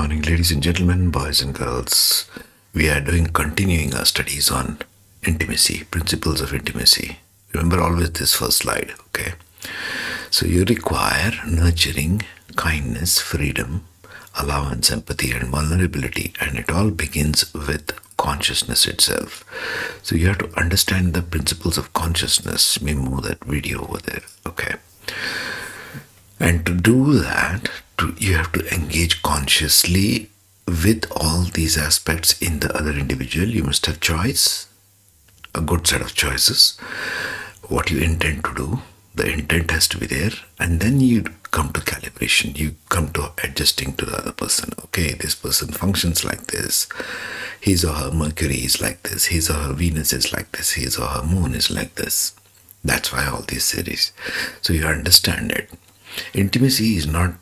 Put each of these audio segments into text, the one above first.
morning, ladies and gentlemen, boys and girls. We are continuing our studies on intimacy, principles of intimacy. Remember always this first slide, okay? So you require nurturing, kindness, freedom, allowance, empathy, and vulnerability, and it all begins with consciousness itself. So you have to understand the principles of consciousness. Let me move that video over there, okay? And to do that, you have to engage consciously with all these aspects in the other individual. You must have choice, a good set of choices, what you intend to do. The intent has to be there, and then you come to calibration. You come to adjusting to the other person. Okay, this person functions like this. His or her Mercury is like this. His or her Venus is like this. His or her Moon is like this. That's why all these series. So you understand it. Intimacy is not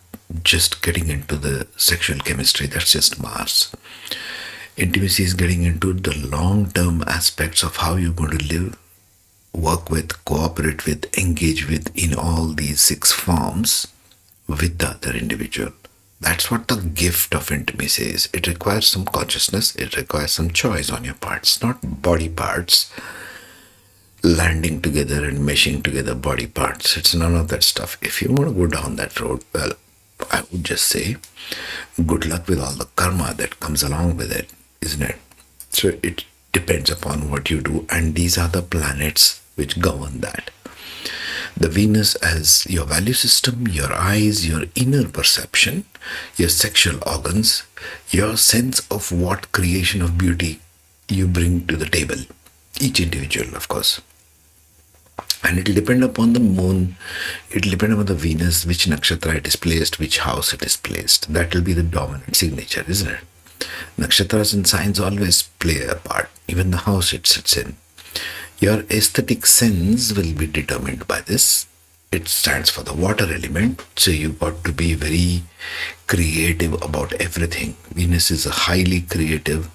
just getting into the sexual chemistry, that's just Mars. Intimacy is getting into the long-term aspects of how you're going to live, work with, cooperate with, engage with in all these 6 forms with the other individual. That's what the gift of intimacy is. It requires some consciousness, it requires some choice on your parts, not body parts landing together and meshing together body parts. It's none of that stuff. If you want to go down that road, well, I would just say good luck with all the karma that comes along with it, isn't it? So it depends upon what you do, and these are the planets which govern that. The Venus as your value system, your eyes, your inner perception, your sexual organs, your sense of what creation of beauty you bring to the table. Each individual, of course. And it will depend upon the moon, it will depend upon the Venus, which nakshatra it is placed, which house it is placed. That will be the dominant signature, isn't it? Nakshatras and signs always play a part, even the house it sits in. Your aesthetic sense will be determined by this. It stands for the water element, so you've got to be very creative about everything. Venus is a highly creative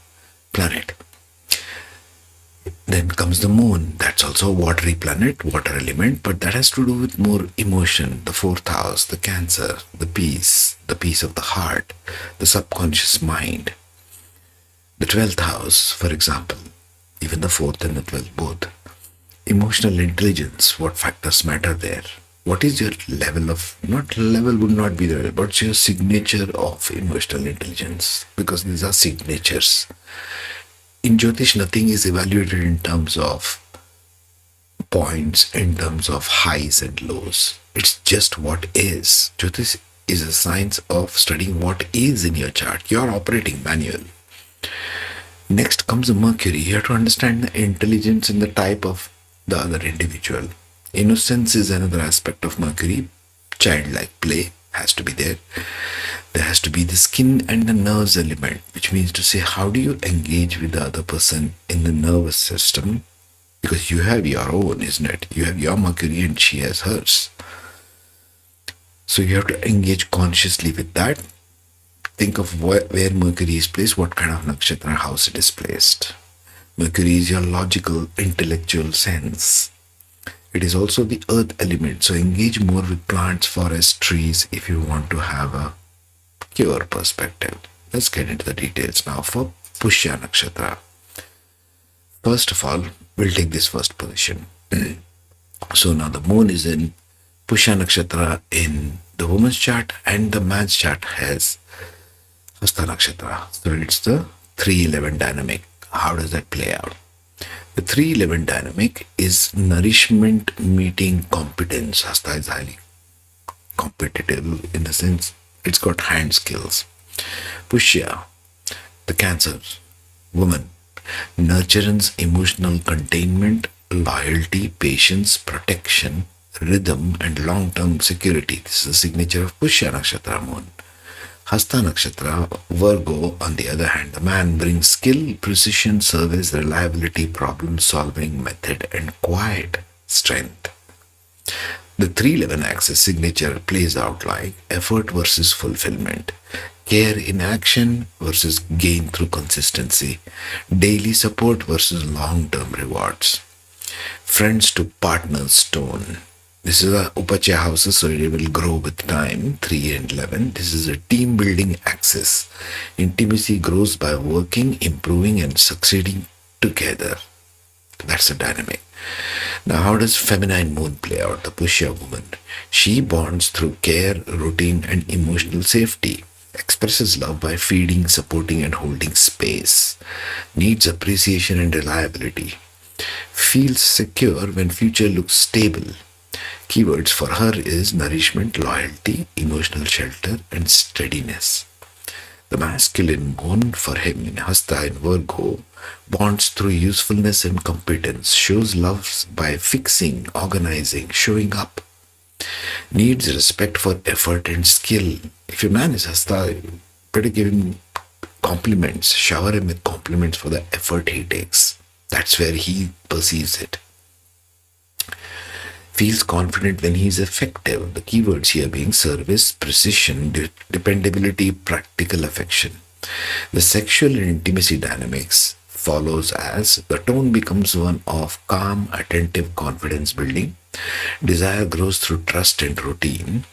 planet. Then comes the moon. That's also a watery planet, water element, but that has to do with more emotion. The 4th house, the Cancer, the peace of the heart, the subconscious mind. The 12th house, for example, even the 4th and the 12th both. Emotional intelligence, what factors matter there? What is your level of, not level would not be there, but your signature of emotional intelligence? Because these are signatures. In Jyotish, nothing is evaluated in terms of points, in terms of highs and lows. It's just what is. Jyotish is a science of studying what is in your chart, your operating manual. Next comes the Mercury. You have to understand the intelligence and the type of the other individual. Innocence is another aspect of Mercury. Childlike play has to be there. There has to be the skin and the nerves element, which means to say, how do you engage with the other person in the nervous system? Because you have your own, isn't it? You have your Mercury and she has hers. So you have to engage consciously with that. Think of where Mercury is placed, what kind of nakshatra house it is placed. Mercury is your logical, intellectual sense. It is also the earth element, so engage more with plants, forests, trees if you want to have a pure perspective. Let's get into the details now for Pushya Nakshatra. First of all, we'll take this first position. So now the moon is in Pushya Nakshatra in the woman's chart, and the man's chart has Hasta Nakshatra. So it's the 3-11 dynamic. How does that play out? The 3-11 dynamic is nourishment meeting competence. Hasta is highly competitive in the sense it's got hand skills. Pushya, the Cancer woman, nurturance, emotional containment, loyalty, patience, protection, rhythm, and long-term security. This is the signature of Pushya Nakshatra Moon. Hasta Nakshatra, Virgo, on the other hand, the man brings skill, precision, service, reliability, problem-solving method, and quiet strength. The 3-11 axis signature plays out like effort versus fulfillment, care in action versus gain through consistency, daily support versus long-term rewards, friends to partners tone, This is a Upachya houses, so it will grow with time. 3 and 11. This is a team building axis. Intimacy grows by working, improving, and succeeding together. That's a dynamic. Now, how does feminine moon play out? The Pushya woman. She bonds through care, routine, and emotional safety. Expresses love by feeding, supporting, and holding space. Needs appreciation and reliability. Feels secure when future looks stable. Keywords for her is nourishment, loyalty, emotional shelter, and steadiness. The masculine moon for him in Hasta in Virgo bonds through usefulness and competence, shows love by fixing, organizing, showing up, needs respect for effort and skill. If your man is Hasta, better give him compliments, shower him with compliments for the effort he takes. That's where he perceives it. Feels confident when he is effective. The keywords here being service, precision, dependability, practical affection. The sexual and intimacy dynamics follows as the tone becomes one of calm, attentive confidence building. Desire grows through trust and routine.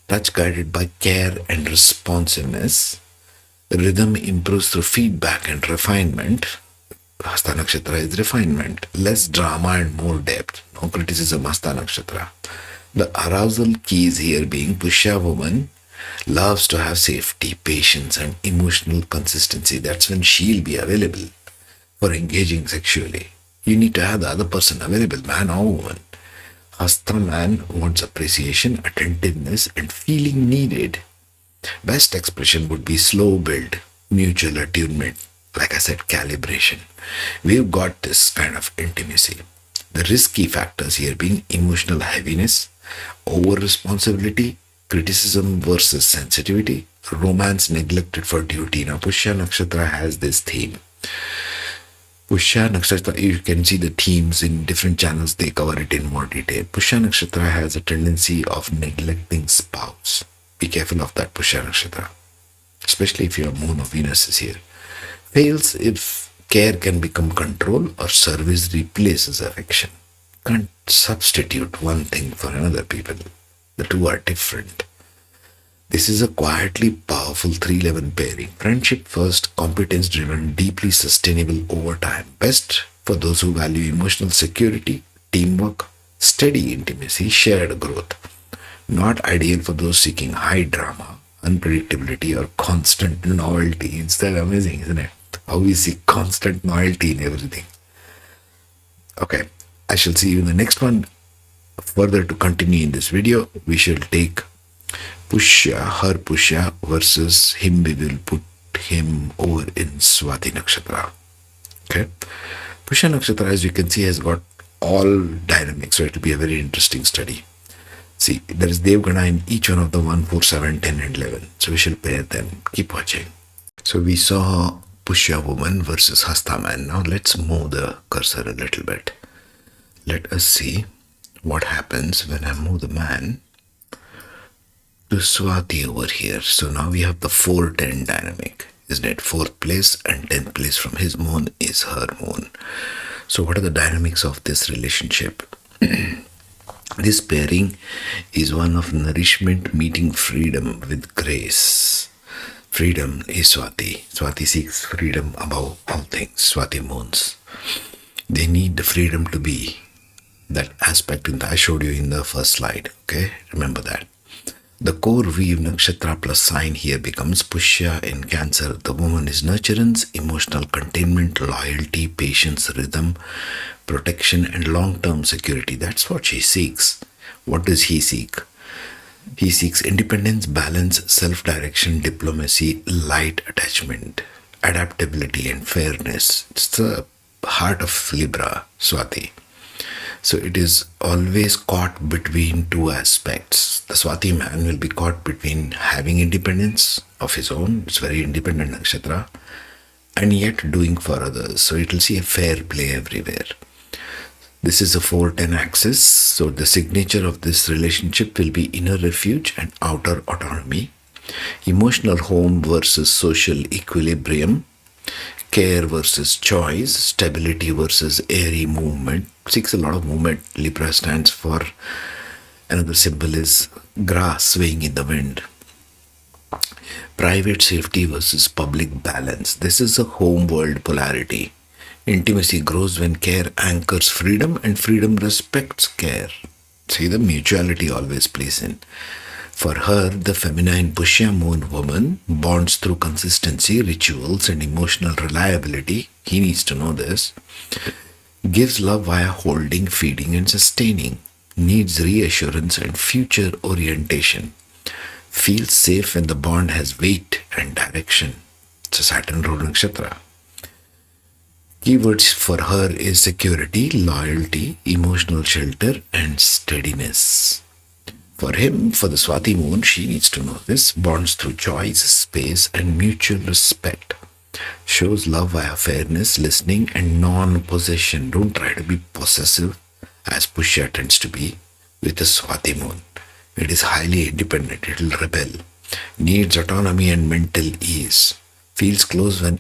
Touch guided by care and responsiveness. Rhythm improves through feedback and refinement. Hasta Nakshatra is refinement, less drama and more depth. No criticism, Hasta Nakshatra. The arousal keys here being Pushya woman loves to have safety, patience, and emotional consistency. That's when she'll be available for engaging sexually. You need to have the other person available, man or woman. Hasta man wants appreciation, attentiveness, and feeling needed. Best expression would be slow build, mutual attunement, like I said, calibration. We've got this kind of intimacy. The risky factors here being emotional heaviness, over responsibility, criticism versus sensitivity, romance neglected for duty. Now, Pushya Nakshatra has this theme. Pushya Nakshatra, you can see the themes in different channels, they cover it in more detail. Pushya Nakshatra has a tendency of neglecting spouse. Be careful of that, Pushya Nakshatra, especially if your moon or Venus is here. Fails if care can become control or service replaces affection. Can't substitute one thing for another, people. The two are different. This is a quietly powerful 311 pairing. Friendship first, competence driven, deeply sustainable over time. Best for those who value emotional security, teamwork, steady intimacy, shared growth. Not ideal for those seeking high drama, unpredictability, or constant novelty. It's that amazing, isn't it? How we see constant novelty in everything. Okay, I shall see you in the next one. Further to continue in this video, we shall take Pushya, her Pushya versus him. We will put him over in Swati Nakshatra. Okay, Pushya Nakshatra, as you can see, has got all dynamics, so it will be a very interesting study. See, there is Devgana in each one of the 1, 4, 7, 10, and 11. So we shall pair them. Keep watching. So we saw Pushya woman versus Hasta man. Now let's move the cursor a little bit. Let us see what happens when I move the man to Swati over here. So now we have the 4-10 dynamic, isn't it? 4th place and 10th place from his moon is her moon. So what are the dynamics of this relationship? This pairing is one of nourishment meeting freedom with grace. Freedom is Swati. Swati seeks freedom above all things. Swati moons. They need the freedom to be. That aspect I showed you in the first slide. Okay, remember that. The core weave nakshatra plus sign here becomes Pushya in Cancer. The woman is nurturance, emotional containment, loyalty, patience, rhythm, protection, and long-term security. That's what she seeks. What does he seek? He seeks independence, balance, self-direction, diplomacy, light attachment, adaptability, and fairness. It's the heart of Libra, Swati. So it is always caught between two aspects. The Swati man will be caught between having independence of his own, it's very independent nakshatra, and yet doing for others. So it will see a fair play everywhere. This is a 4-10 axis. So the signature of this relationship will be inner refuge and outer autonomy. Emotional home versus social equilibrium. Care versus choice, stability versus airy movement. Seeks a lot of movement. Libra stands for Another symbol is grass swaying in the wind. Private safety versus public balance. This is a home world polarity. Intimacy grows when care anchors freedom and freedom respects care. See, the mutuality always plays in. For her, the feminine Pushya Moon woman bonds through consistency, rituals, and emotional reliability. He needs to know this. Gives love via holding, feeding, and sustaining. Needs reassurance and future orientation. Feels safe when the bond has weight and direction. It's a Saturn ruled nakshatra. Keywords for her is security, loyalty, emotional shelter, and steadiness. For him, for the Swati moon, she needs to know this, bonds through choice, space, and mutual respect. Shows love via fairness, listening, and non possession. Don't try to be possessive, as Pushya tends to be with the Swati moon. It is highly independent, it will rebel. Needs autonomy and mental ease. Feels close when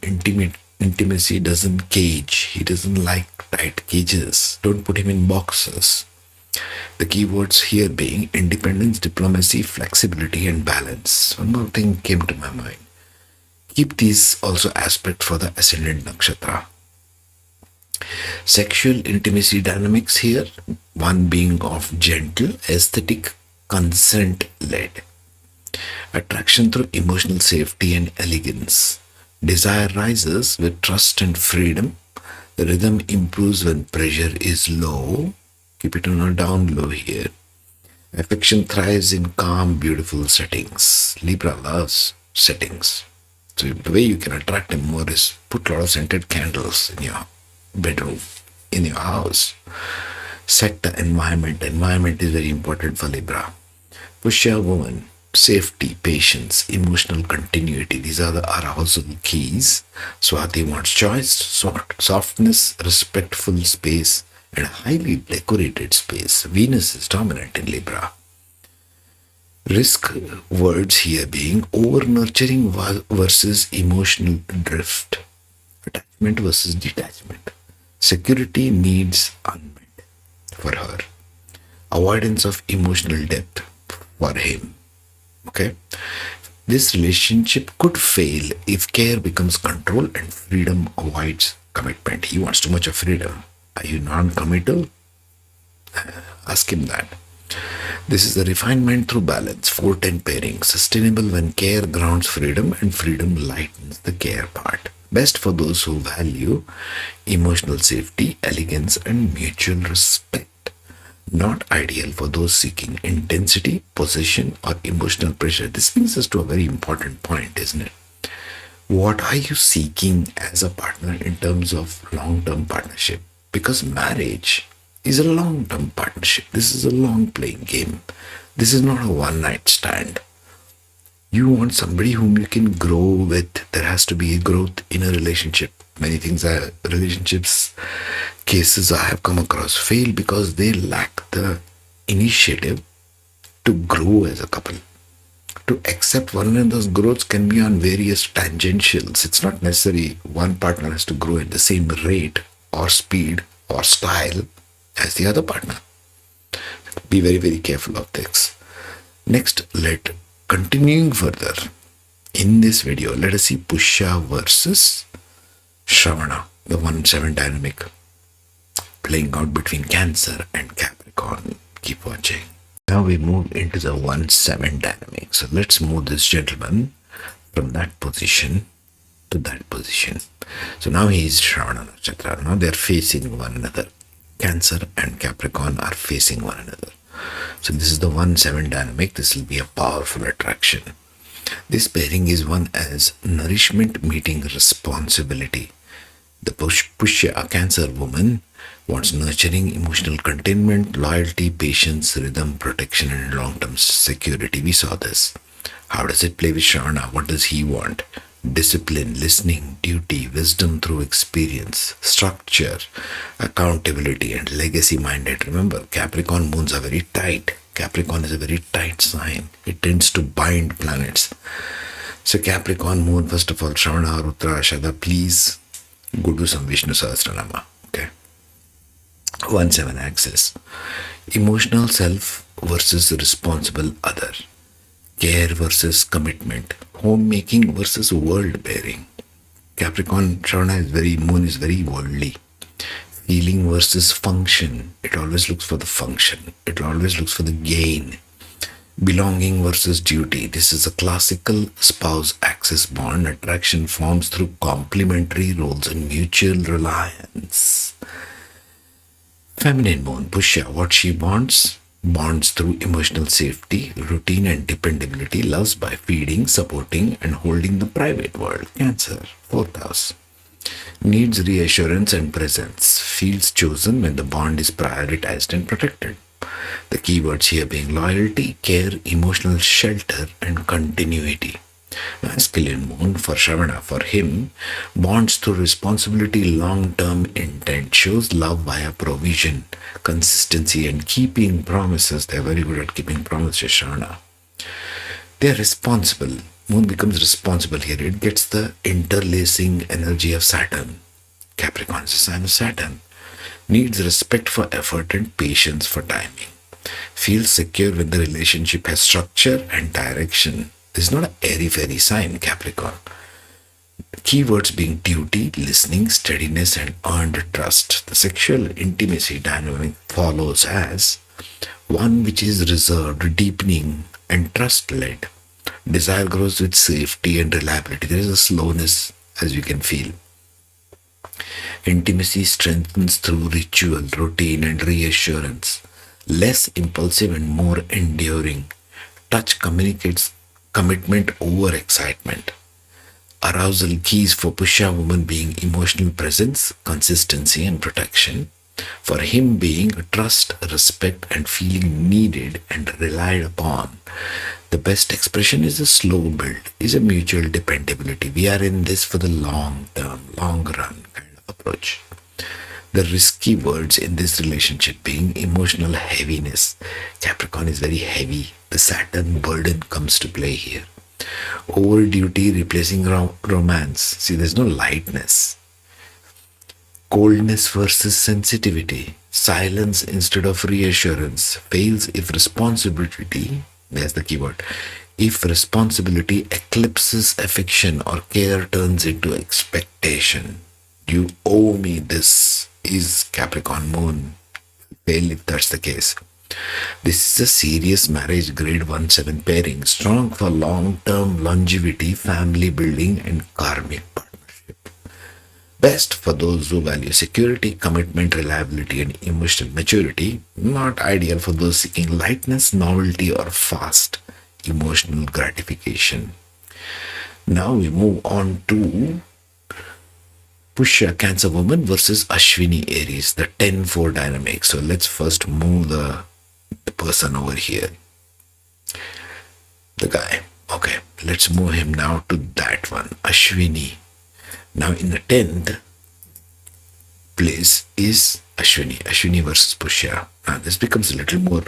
intimacy doesn't cage. He doesn't like tight cages. Don't put him in boxes. The keywords here being independence, diplomacy, flexibility, and balance. One more thing came to my mind. Keep these also aspects for the ascendant nakshatra. Sexual intimacy dynamics here, one being of gentle, aesthetic, consent led. Attraction through emotional safety and elegance. Desire rises with trust and freedom. The rhythm improves when pressure is low. Keep it on a down low here. Affection thrives in calm, beautiful settings. Libra loves settings. So the way you can attract him more is put a lot of scented candles in your bedroom, in your house. Set the environment. Environment is very important for Libra. Pushya woman, safety, patience, emotional continuity. These are the arousal keys. Swati wants choice, softness, respectful space, and highly decorated space. Venus is dominant in Libra. Risk words here being over nurturing versus emotional drift, attachment versus detachment, security needs unmet for her, avoidance of emotional depth for him. Okay, this relationship could fail if care becomes control and freedom avoids commitment. He wants too much of freedom. Are you non-committal? Ask him that. This is the refinement through balance, 410 pairing, sustainable when care grounds freedom and freedom lightens the care part. Best for those who value emotional safety, elegance, and mutual respect. Not ideal for those seeking intensity, possession, or emotional pressure. This brings us to a very important point, isn't it? What are you seeking as a partner in terms of long term partnership? Because marriage is a long term partnership. This is a long playing game. This is not a one night stand. You want somebody whom you can grow with. There has to be a growth in a relationship. Many things are relationships cases I have come across fail because they lack the initiative to grow as a couple. To accept one another's growth can be on various tangentials. It's not necessary one partner has to grow at the same rate or speed or style as the other partner. Be very, very careful of this. Next, continuing further in this video, let us see Pushya versus Shravana, the 1-7 dynamic playing out between Cancer and Capricorn. Keep watching. Now we move into the 1-7 dynamic. So let's move this gentleman from that position to that position. So now he is Shravana Nakshatra. Now they are facing one another. Cancer and Capricorn are facing one another. So this is the 1-7 dynamic. This will be a powerful attraction. This pairing is one as nourishment meeting responsibility. The Pushya Cancer woman wants nurturing, emotional containment, loyalty, patience, rhythm, protection, and long-term security. We saw this. How does it play with Shravana? What does he want? Discipline, listening, duty, wisdom through experience, structure, accountability, and legacy minded. Remember, Capricorn moons are very tight. Capricorn is a very tight sign. It tends to bind planets. So Capricorn moon, first of all, Shravana, Rudra, Shada, please go do some Vishnu Sahasranama. Okay. 1-7 axis. Emotional self versus responsible other. Care versus commitment. Homemaking versus world bearing. Capricorn Shravana is very, moon is very worldly. Feeling versus function. It always looks for the function. It always looks for the gain. Belonging versus duty. This is a classical spouse axis bond. Attraction forms through complementary roles and mutual reliance. Feminine moon, Pushya, what she wants? Bonds through emotional safety, routine and dependability, loves by feeding, supporting, and holding the private world. Cancer, fourth house. Needs reassurance and presence, feels chosen when the bond is prioritized and protected. The keywords here being loyalty, care, emotional shelter, and continuity. Masculine moon for Shravana, for him, bonds through responsibility, long term intent, shows love via provision, consistency, and keeping promises. They're very good at keeping promises, Shravana. They're responsible. Moon becomes responsible here. It gets the interlacing energy of Saturn. Capricorn is a sign of Saturn. Needs respect for effort and patience for timing. Feels secure when the relationship has structure and direction. This is not a airy-fairy sign, Capricorn. Keywords being duty, listening, steadiness, and earned trust. The sexual intimacy dynamic follows as one which is reserved, deepening, and trust led. Desire grows with safety and reliability. There is a slowness, as you can feel. Intimacy strengthens through ritual, routine, and reassurance. Less impulsive and more enduring. Touch communicates commitment over excitement. Arousal keys for Pushya woman being emotional presence, consistency, and protection. For him being trust, respect, and feeling needed and relied upon. The best expression is a slow build, is a mutual dependability. We are in this for the long term, long run kind of approach. The risky words in this relationship being emotional heaviness. Capricorn is very heavy. The Saturn burden comes to play here. Over duty replacing romance. See, there's no lightness. Coldness versus sensitivity. Silence instead of reassurance. Fails if responsibility, there's the keyword, if responsibility eclipses affection or care turns into expectation. You owe me this is Capricorn moon. Fail if that's the case. This is a serious marriage grade 1-7 pairing, strong for long term longevity, family building, and karmic partnership. Best for those who value security, commitment, reliability, and emotional maturity. Not ideal for those seeking lightness, novelty, or fast emotional gratification. Now we move on to Pushya Cancer woman versus Ashwini Aries, the 10-4 dynamic. So let's first move the person over here. The guy. Okay, let's move him now to that one. Ashwini. Now in the 10th place is Ashwini. Ashwini versus Pushya. Now this becomes a little more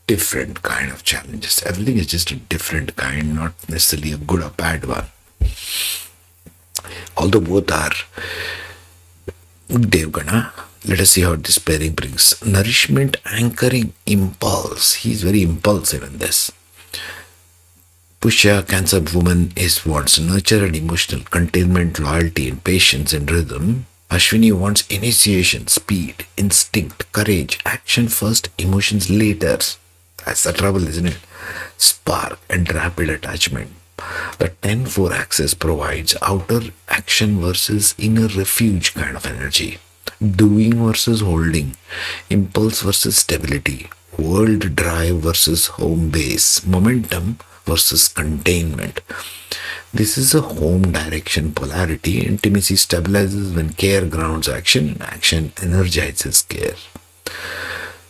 different kind of challenges. Everything is just a different kind, not necessarily a good or bad one. Although both are Devgana, let us see how this pairing brings. Nourishment, anchoring, impulse. He's very impulsive in this. Pushya, Cancer woman, is wants nurture and emotional containment, loyalty, and patience and rhythm. Ashwini wants initiation, speed, instinct, courage, action first, emotions later. That's the trouble, isn't it? Spark and rapid attachment. The 10-4 axis provides outer action versus inner refuge kind of energy. Doing versus holding. Impulse versus stability. World drive versus home base. Momentum versus containment. This is a home direction polarity. Intimacy stabilizes when care grounds action and action energizes care.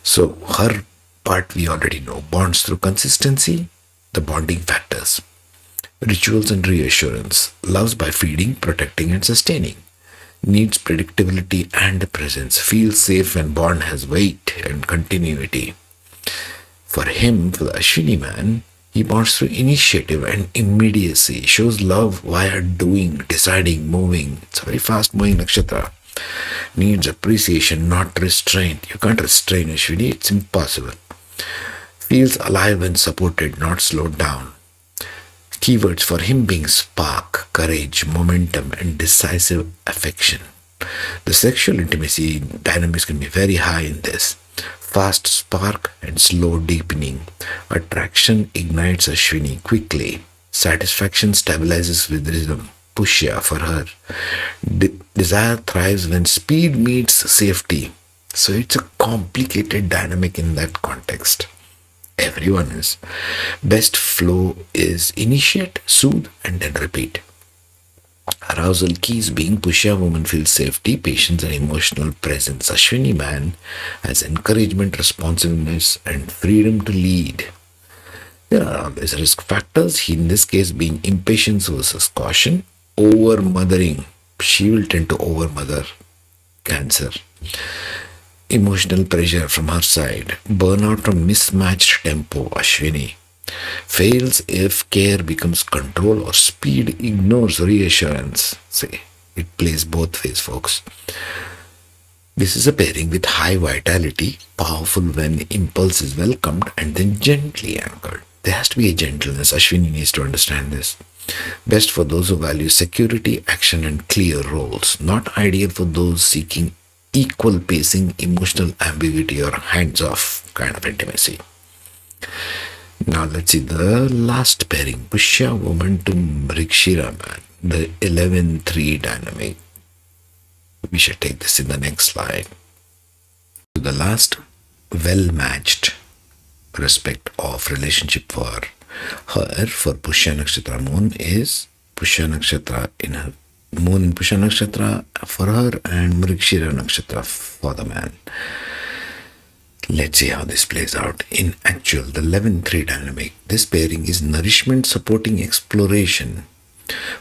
So her part we already know. Bonds through consistency, the bonding factors. Rituals and reassurance. Loves by feeding, protecting, and sustaining. Needs predictability and presence. Feels safe when bond has weight and continuity. For him, for the Ashwini man, he bonds through initiative and immediacy. Shows love via doing, deciding, moving. It's a very fast moving nakshatra. Needs appreciation, not restraint. You can't restrain Ashwini, it's impossible. Feels alive and supported, not slowed down. Keywords for him being spark, courage, momentum, and decisive affection. The sexual intimacy dynamics can be very high in this. Fast spark and slow deepening. Attraction ignites Ashwini quickly. Satisfaction stabilizes with rhythm. Pushya for her. Desire thrives when speed meets safety. So it's a complicated dynamic in that context. Everyone is. Best flow is initiate, soothe, and then repeat. Arousal keys being Pushya woman feels safety, patience, and emotional presence. Ashwini man has encouragement, responsiveness, and freedom to lead. There are always risk factors, in this case being impatience versus caution, over mothering. She will tend to over mother Cancer. Emotional pressure from her side, burnout from mismatched tempo, Ashwini. Fails if care becomes control or speed ignores reassurance. See, it plays both ways, folks. This is a pairing with high vitality, powerful when impulse is welcomed and then gently anchored. There has to be a gentleness. Ashwini needs to understand this. Best for those who value security, action, and clear roles. Not ideal for those seeking equal pacing, emotional ambiguity, or hands off kind of intimacy. Now let's see the last pairing, Pushya woman to Mrikshira man, the 11-3 dynamic. We should take this in the next slide. So the last well-matched respect of relationship for her, for Pushya Nakshatra Moon, is Pushya Nakshatra in her Moon in Pushya Nakshatra for her and Mrikshira Nakshatra for the man. Let's see how this plays out. In actual, the 11-3 dynamic, this pairing is nourishment supporting exploration.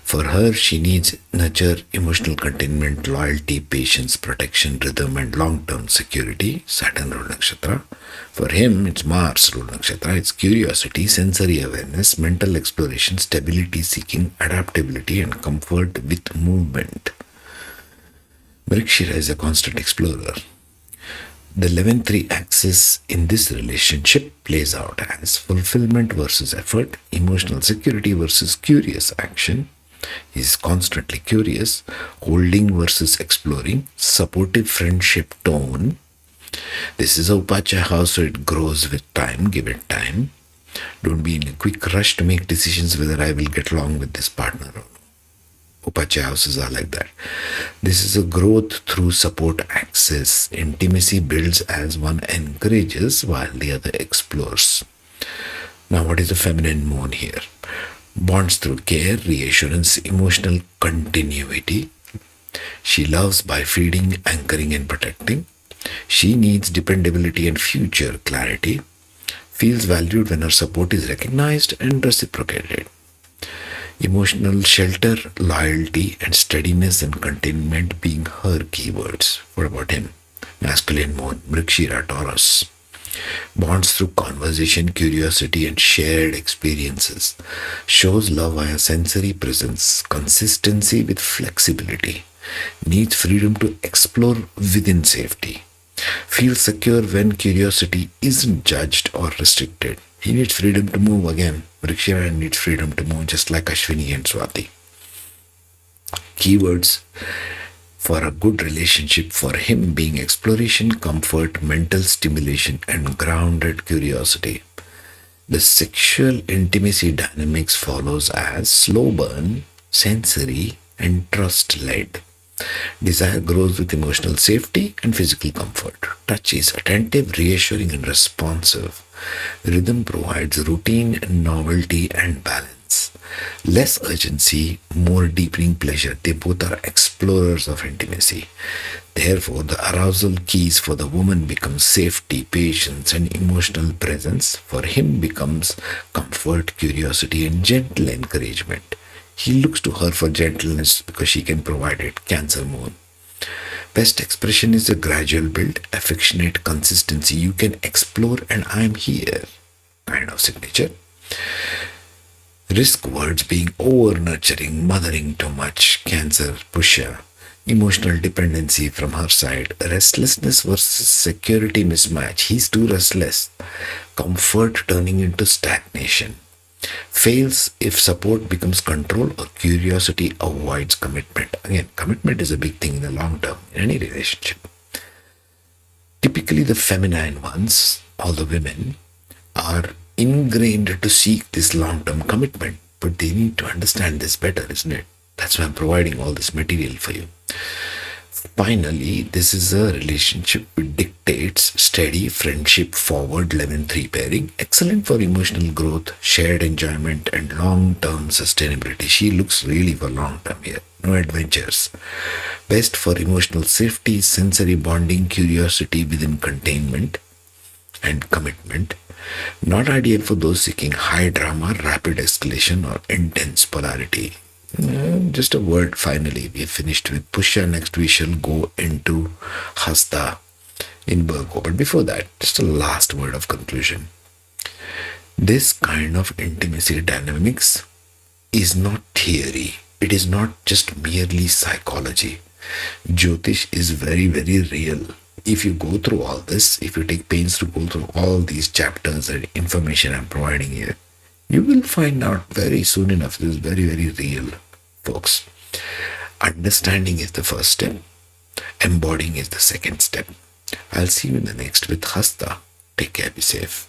For her, she needs nurture, emotional containment, loyalty, patience, protection, rhythm, and long-term security. Saturn rule nakshatra. For him, it's Mars rule nakshatra. It's curiosity, sensory awareness, mental exploration, stability seeking, adaptability, and comfort with movement. Mrikshira is a constant explorer. The 11-3 axis in this relationship plays out as fulfillment versus effort, emotional security versus curious action. He's constantly curious, holding versus exploring, supportive friendship tone. This is a Upacha house, so it grows with time, give it time. Don't be in a quick rush to make decisions whether I will get along with this partner or not. Upacha houses are like that. This is a growth through support access. Intimacy builds as one encourages while the other explores. Now, what is the feminine moon here? Bonds through care, reassurance, emotional continuity. She loves by feeding, anchoring, and protecting. She needs dependability and future clarity. Feels valued when her support is recognized and reciprocated. Emotional shelter, loyalty, and steadiness and containment being her keywords. What about him? Masculine moon, Mrikshira, Taurus. Bonds through conversation, curiosity, and shared experiences. Shows love via sensory presence, consistency with flexibility. Needs freedom to explore within safety. Feels secure when curiosity isn't judged or restricted. He needs freedom to move again. Vrikshira needs freedom to move just like Ashwini and Swati. Keywords for a good relationship for him being exploration, comfort, mental stimulation, and grounded curiosity. The sexual intimacy dynamics follows as slow burn, sensory, and trust-led. Desire grows with emotional safety and physical comfort. Touch is attentive, reassuring, and responsive. Rhythm provides routine, novelty, and balance. Less urgency, more deepening pleasure. They both are explorers of intimacy. Therefore, the arousal keys for the woman become safety, patience, and emotional presence. For him becomes comfort, curiosity, and gentle encouragement. He looks to her for gentleness because she can provide it. Cancer moon. Best expression is a gradual build, affectionate consistency. You can explore and I'm here kind of signature. Risk words being over nurturing, mothering too much. Cancer, Pushya. Emotional dependency from her side, restlessness versus security mismatch. He's too restless. Comfort turning into stagnation. Fails if support becomes control or curiosity avoids commitment. Again, commitment is a big thing in the long term in any relationship. Typically, the feminine ones, all the women, are ingrained to seek this long term commitment, but they need to understand this better, isn't it? That's why I'm providing all this material for you. Finally, this is a relationship which dictates steady friendship forward 11-3 pairing, excellent for emotional growth, shared enjoyment, and long term sustainability. She looks really for long term here, no adventures. Best for emotional safety, sensory bonding, curiosity within containment, and commitment. Not ideal for those seeking high drama, rapid escalation, or intense polarity. Just a word finally. We have finished with Pushya. Next, we shall go into Hasta in Virgo. But before that, just a last word of conclusion. This kind of intimacy dynamics is not theory, it is not just merely psychology. Jyotish is very, very real. If you go through all this, if you take pains to go through all these chapters and information I'm providing here, you will find out very soon enough this is very, very real, folks. Understanding is the first step, embodying is the second step. I'll see you in the next with Hasta. Take care, be safe.